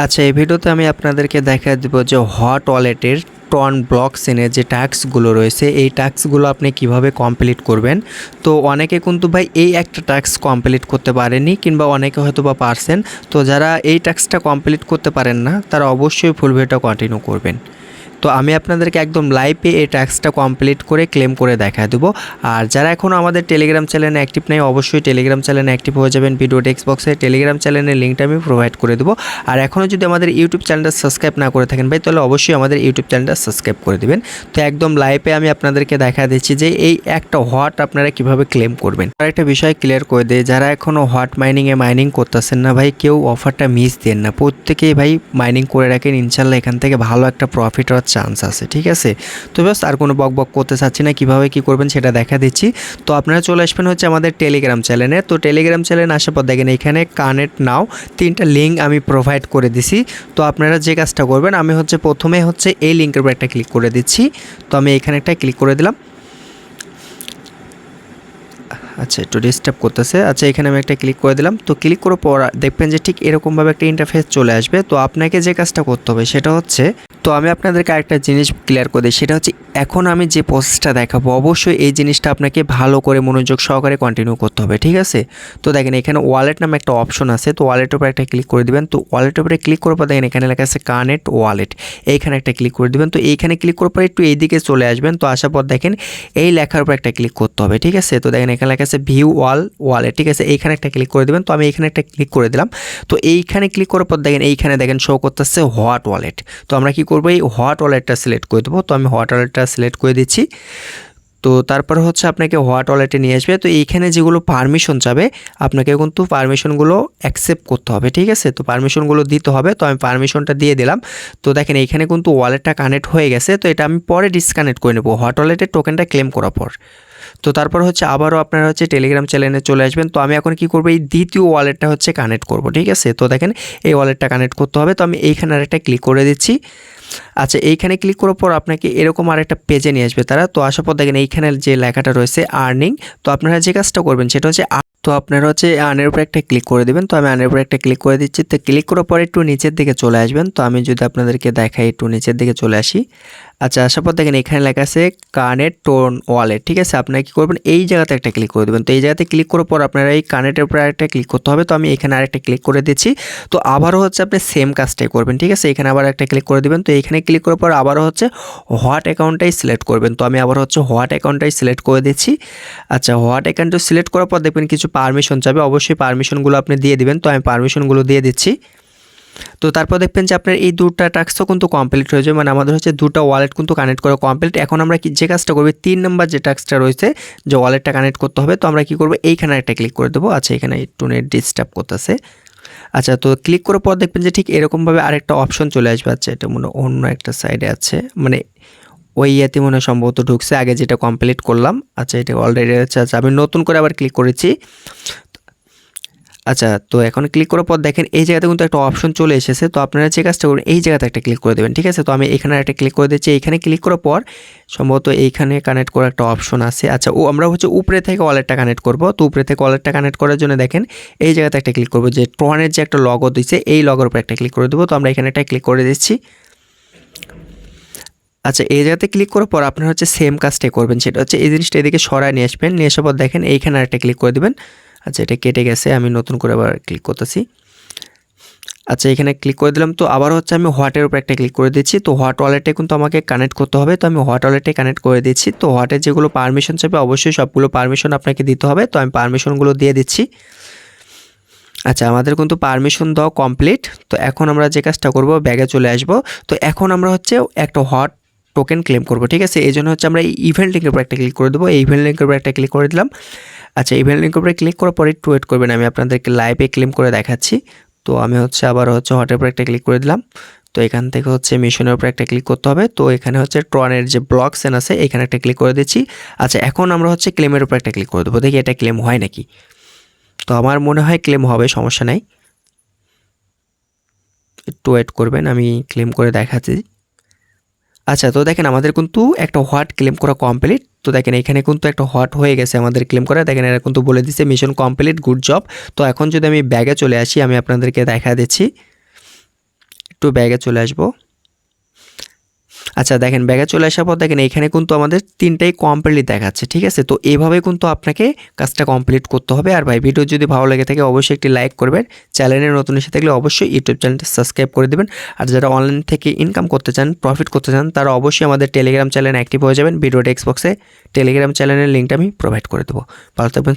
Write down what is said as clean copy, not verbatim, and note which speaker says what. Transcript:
Speaker 1: আচ্ছা, এই ভিডিওতে আমি আপনাদেরকে দেখা দিব যে হট ওয়ালেটের টন ব্লক চেনের যে টাস্কগুলো রয়েছে এই টাস্কগুলো আপনি কিভাবে কমপ্লিট করবেন। তো অনেকে কিন্তু ভাই এই একটা টাস্ক কমপ্লিট করতে পারেনি কিংবা অনেকে হয়তো বা পারছেন। তো যারা এই টাস্কটা কমপ্লিট করতে পারেন না তারা অবশ্যই ফুল ভিডিওটা কন্টিনিউ করবেন। তো আমি আপনাদেরকে একদম লাইভে এই টাস্কটা কমপ্লিট করে ক্লেম করে দেখা দেবো। আর যারা এখনও আমাদের টেলিগ্রাম চ্যানেলে অ্যাক্টিভ নেই অবশ্যই টেলিগ্রাম চ্যানেলে অ্যাক্টিভ হয়ে যাবেন। ভিডিও টেক্সট বক্সে টেলিগ্রাম চ্যানেলের লিঙ্কটা আমি প্রোভাইড করে দেবো। আর এখনও যদি আমাদের ইউটিউব চ্যানেলটা সাবস্ক্রাইব না করে থাকেন ভাই তাহলে অবশ্যই আমাদের ইউটিউব চ্যানেলটা সাবস্ক্রাইব করে দেবেন। তো একদম লাইভে আমি আপনাদেরকে দেখা দিচ্ছি যে এই একটা হট আপনারা কিভাবে ক্লেম করবেন। আর একটা বিষয় ক্লিয়ার করে দেয়, যারা এখনও হট মাইনিংয়ে মাইনিং করতেছেন না ভাই কেউ অফারটা মিস দেন না, প্রত্যেকেই ভাই মাইনিং করে রাখেন। ইনশাল্লাহ এখান থেকে ভালো একটা প্রফিট হওয়ার চান্স আছে, ঠিক আছে। তো বাস আর কোনো বক করতে চাচ্ছি না, কীভাবে কী করবেন সেটা দেখা দিচ্ছি। তো আপনারা চলে আসবেন হচ্ছে আমাদের টেলিগ্রাম চ্যানেলে। তো টেলিগ্রাম চ্যানেল আসার পর দেখেন এখানে কানেক্ট নাও 3টা লিঙ্ক আমি প্রোভাইড করে দিছি। তো আপনারা যে কাজটা করবেন আমি হচ্ছে প্রথমে হচ্ছে এই লিঙ্কের উপর একটা ক্লিক করে দিচ্ছি। তো আমি এখানে একটা ক্লিক করে দিলাম। আচ্ছা, একটু ডিস্টার্ব করতেছে। আচ্ছা, এখানে আমি একটা ক্লিক করে দিলাম। তো ক্লিক করার পর দেখবেন যে ঠিক এরকমভাবে একটা ইন্টারফেস চলে আসবে। তো আপনাকে যে কাজটা করতে হবে সেটা হচ্ছে, তো আমি আপনাদেরকে আরেকটা জিনিস ক্লিয়ার করে দিই, সেটা হচ্ছে এখন আমি যে প্রসেসটা দেখাবো অবশ্যই এই জিনিসটা আপনাকে ভালো করে মনোযোগ সহকারে কন্টিনিউ করতে হবে, ঠিক আছে। তো দেখেন এখানে ওয়ালেট নামে একটা অপশন আছে। তো ওয়ালেটের উপরে একটা ক্লিক করে দিবেন। তো ওয়ালেটের উপরে ক্লিক করার পর দেখেন এখানে লেখা আছে কানেক্ট ওয়ালেট, এইখানে একটা ক্লিক করে দিবেন। তো এইখানে ক্লিক করার পর একটু এইদিকে চলে আসবেন। তো আসার পর দেখেন এই লেখার উপর একটা ক্লিক করতে হবে, ঠিক আছে। তো দেখেন এখানে লেখা আছে ভিউ অল ওয়ালেট, ঠিক আছে। এইখানে একটা ক্লিক করে দিবেন। তো আমি এইখানে একটা ক্লিক করে দিলাম। তো এইখানে ক্লিক করার পর দেখেন এইখানে দেখেন শো করতেছে হট ওয়ালেট। তো আমরা কি করবো, এই হট ওয়ালেটটা সিলেক্ট করে দেবো। তো আমি হট ওয়ালেটটা সিলেক্ট করে দিচ্ছি। তো তারপর হচ্ছে আপনাকে হট ওয়ালেটে নিয়ে আসবে। তো এইখানে যেগুলো পারমিশন চাবে আপনাকে কিন্তু পারমিশনগুলো অ্যাকসেপ্ট করতে হবে, ঠিক আছে। তো পারমিশনগুলো দিতে হবে। তো আমি পারমিশনটা দিয়ে দিলাম। তো দেখেন এইখানে কিন্তু ওয়ালেটটা কানেক্ট হয়ে গেছে। তো এটা আমি পরে ডিসকানেক্ট করে নেব হট ওয়ালেটের টোকেনটা ক্লেম করার পর। তো তারপর হচ্ছে আবারও আপনারা হচ্ছে টেলিগ্রাম চ্যানেলে চলে আসবেন। তো আমি এখন কি করব, এই দ্বিতীয় ওয়ালেটটা হচ্ছে কানেক্ট করব, ঠিক আছে। তো দেখেন এই ওয়ালেটটা কানেক্ট করতে হবে। তো আমি এইখানে আরেকটা ক্লিক করে দিচ্ছি। আচ্ছা, এইখানে ক্লিক করার পর আপনাকে এরকম আরেকটা পেজে নিয়ে আসবে তারা। তো আসার পর দেখেন এইখানে যে লেখাটা রয়েছে আর্নিং। তো আপনারা যে কাজটা করবেন সেটা হচ্ছে তো আপনারা হচ্ছে আর্নের উপরে একটা ক্লিক করে দেবেন। তো আমি আর্নের উপরে একটা ক্লিক করে দিচ্ছি। তো ক্লিক করার পর একটু নিচের দিকে চলে আসবেন। তো আমি যদি আপনাদেরকে দেখাই একটু নিচের দিকে চলে আসি। আচ্ছা, আসার পর দেখেন এখানে লেখা আছে কানেক্ট টোন ওয়ালেট, ঠিক আছে। আপনারা কি করবেন, এই জায়গাতে একটা ক্লিক করে দেবেন। তো এই জায়গাতে ক্লিক করার পর আপনারা এই কানেক্টের উপরে আরেকটা ক্লিক করতে হবে। তো আমি এখানে আরেকটা ক্লিক করে দিচ্ছি। তো আবারও হচ্ছে আপনি সেম কাজটাই করবেন, ঠিক আছে। এখানে আবার একটা ক্লিক করে দিবেন। তো এখানে ক্লিক করার পর আবারও হচ্ছে হোয়াট অ্যাকাউন্টটাই সিলেক্ট করবেন। তো আমি আবার হচ্ছে হোয়াট অ্যাকাউন্টটাই সিলেক্ট করে দিচ্ছি। আচ্ছা, হোয়াট অ্যাকাউন্টটা সিলেক্ট করার পর দেখবেন কিছু পারমিশন চাবে, অবশ্যই পারমিশনগুলো আপনি দিয়ে দিবেন। তো আমি পারমিশনগুলো দিয়ে দিচ্ছি। তো তারপর দেখবেন যে আপনার এই দুটো টাস্কও কিন্তু কমপ্লিট হয়ে যাবে, মানে আমাদের হচ্ছে দুটো ওয়ালেট কিন্তু কানেক্ট করা কমপ্লিট। এখন আমরা যে কাজটা করবো 3 নম্বর যে টাস্কটা রয়েছে যে ওয়ালেটটা কানেক্ট করতে হবে। তো আমরা কি করবো, এইখানে একটা ক্লিক করে দেবো। আচ্ছা, এখানে একটু নেট ডিস্টার্ব করতেছে। আচ্ছা, তো ক্লিক করার পর দেখবেন যে ঠিক এরকমভাবে আরেকটা অপশন চলে আসবে। আচ্ছা, এটা মনে অন্য একটা সাইডে আছে, মানে ওই ইয়েতে মনে সম্ভবত ঢুকছে আগে যেটা কমপ্লিট করলাম। আচ্ছা, এটা অলরেডি আছে। আচ্ছা, আমি নতুন করে আবার ক্লিক করেছি। আচ্ছা, তো এখন ক্লিক করার পর দেখেন এই জায়গাতে কিন্তু একটা অপশন চলে এসেছে। তো আপনারা যে কাজটা করবেন এই জায়গাতে একটা ক্লিক করে দেবেন, ঠিক আছে। তো আমি এখানে একটা ক্লিক করে দিচ্ছি। এইখানে ক্লিক করার পর সম্ভবত এইখানে কানেক্ট করার একটা অপশন আছে। আচ্ছা, আমরা হচ্ছে উপরে থেকে ওয়ালেটটা কানেক্ট করব। তো উপরে থেকে ওয়ালেটটা কানেক্ট করার জন্য দেখেন এই জায়গাতে একটা ক্লিক করব, যে ট্রনের যে একটা লগো দিচ্ছে এই লগোর উপর একটা ক্লিক করে দেবো। তো আমরা এখানে একটা ক্লিক করে দিচ্ছি। আচ্ছা, এই জায়গাতে ক্লিক করার পর আপনারা হচ্ছে সেম কাজটাই করবেন, সেটা হচ্ছে এই জিনিসটা এদিকে সরায় নিয়ে আসবেন। নিয়ে আসার পর দেখেন এইখানে একটা ক্লিক করে দেবেন। আচ্ছা, এটা কেটে গেছে, আমি নতুন করে আবার ক্লিক করতেছি। আচ্ছা, এখানে ক্লিক করে দিলাম। তো আবার হচ্ছে আমি হোয়াটের উপর একটা ক্লিক করে দিচ্ছি। তো হোয়াট ওয়ালেটে কিন্তু আমাকে কানেক্ট করতে হবে। তো আমি হোয়াট ওয়ালেটে কানেক্ট করে দিচ্ছি। তো হোয়াটের যেগুলো পারমিশন চাইবে অবশ্যই সবগুলো পারমিশন আপনাকে দিতে হবে। তো আমি পারমিশনগুলো দিয়ে দিচ্ছি। আচ্ছা, আমাদের কিন্তু পারমিশন দেওয়া কমপ্লিট। তো এখন আমরা যে কাজটা করব, ব্যাগে চলে আসব। তো এখন আমরা হচ্ছে একটা হট টোকেন ক্লেম করব, ঠিক আছে। এই জন্য হচ্ছে আমরা এই ইভেন্ট লিঙ্কের উপর একটা ক্লিক করে দেবো। এই ইভেন্ট লিঙ্কের উপর একটা ক্লিক করে দিলাম। আচ্ছা, ইভেন্ট লিঙ্কের উপরে ক্লিক করার পরে একটু ওয়েট করবেন, আমি আপনাদেরকে লাইভে ক্লেম করে দেখাচ্ছি। তো আমি হচ্ছে আবার হচ্ছে হটের উপর একটা ক্লিক করে দিলাম। তো এখান থেকে হচ্ছে মিশনের উপর একটা ক্লিক করতে হবে। তো এখানে হচ্ছে ট্রনের যে ব্লক চেন আছে এখানে একটা ক্লিক করে দিচ্ছি। আচ্ছা, এখন আমরা হচ্ছে ক্লেমের উপর একটা ক্লিক করে দেবো, দেখি এটা ক্লেম হয় নাকি। তো আমার মনে হয় ক্লেম হবে, সমস্যা নাই, একটু ওয়েট করবেন, আমি ক্লেম করে দেখাচ্ছি। আচ্ছা, তো দেখেন আমাদের কিন্তু একটা হোয়াট ক্লেম করা কমপ্লিট। তো দেখেন এখানে কিন্তু একটা হোয়াট হয়ে গেছে আমাদের ক্লেম করা। দেখেন এরা কিন্তু বলে দিচ্ছে মিশন কমপ্লিট, গুড জব। তো এখন যদি আমি ব্যাগে চলে আসি আমি আপনাদেরকে দেখা দিচ্ছি। একটু ব্যাগে চলে আসবো। আচ্ছা দেখেন ব্যাগে চলে আসার পর দেখেন এখানে কিন্তু আমাদের 3টাই কমপ্লিট দেখাচ্ছে, ঠিক আছে। তো এইভাবে কিন্তু আপনাকে কাজটা কমপ্লিট করতে হবে। আর ভাই ভিডিও যদি ভালো লেগে থাকে অবশ্যই একটি লাইক করবেন, চ্যানেলে নতুন এসে থাকলে অবশ্যই ইউটিউব চ্যানেলটা সাবস্ক্রাইব করে দেবেন। আর যারা অনলাইন থেকে ইনকাম করতে চান, প্রফিট করতে চান, তারা অবশ্যই আমাদের টেলিগ্রাম চ্যানেলে অ্যাক্টিভ হয়ে যাবেন। ভিডিও টেক্সট বক্সে টেলিগ্রাম চ্যানেলের লিঙ্কটা আমি প্রোভাইড করে দেবো। ভালো থাকবেন।